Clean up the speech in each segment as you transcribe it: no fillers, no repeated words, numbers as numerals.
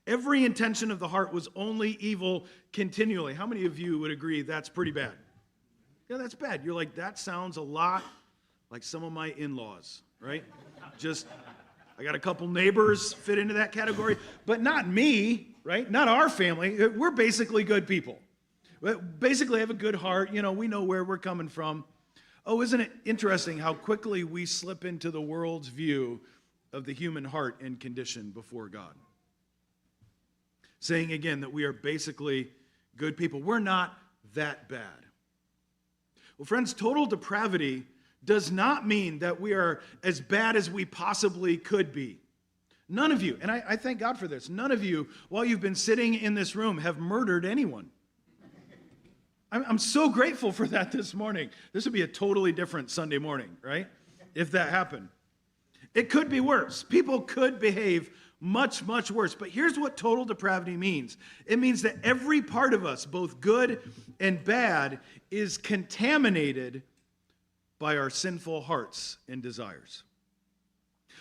Every intention of the heart was only evil continually. How many of you would agree that's pretty bad? Yeah, that's bad. You're like, that sounds a lot like some of my in-laws, right? I got a couple neighbors fit into that category, but not me, right? Not our family. We're basically good people. Basically have a good heart. We know where we're coming from. Oh, isn't it interesting how quickly we slip into the world's view of the human heart and condition before God? Saying again that we are basically good people. We're not that bad. Well, friends, total depravity does not mean that we are as bad as we possibly could be. None of you, and I thank God for this, none of you, while you've been sitting in this room, have murdered anyone. I'm so grateful for that this morning. This would be a totally different Sunday morning, right? If that happened. It could be worse. People could behave much, much worse. But here's what total depravity means. It means that every part of us, both good and bad, is contaminated by our sinful hearts and desires.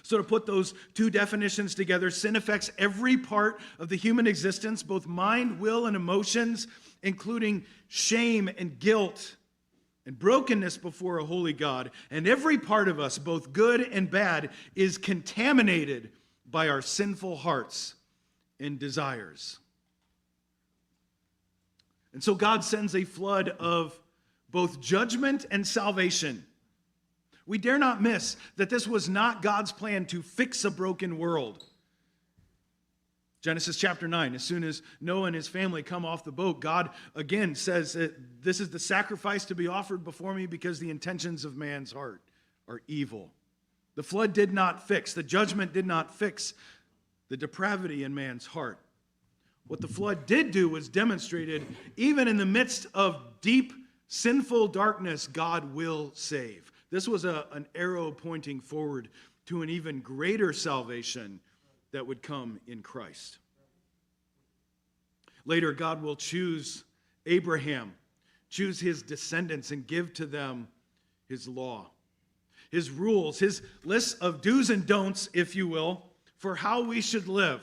So to put those two definitions together, sin affects every part of the human existence, both mind, will, and emotions, including shame and guilt and brokenness before a holy God. And every part of us, both good and bad, is contaminated by our sinful hearts and desires. And so God sends a flood of both judgment and salvation. We dare not miss that this was not God's plan to fix a broken world. Genesis chapter 9, as soon as Noah and his family come off the boat, God again says that this is the sacrifice to be offered before me because the intentions of man's heart are evil. The flood did not fix, the judgment did not fix the depravity in man's heart. What the flood did do was demonstrated, even in the midst of deep sinful darkness, God will save. This was an arrow pointing forward to an even greater salvation that would come in Christ. Later, God will choose Abraham, choose his descendants, and give to them his law, his rules, his list of do's and don'ts, if you will, for how we should live.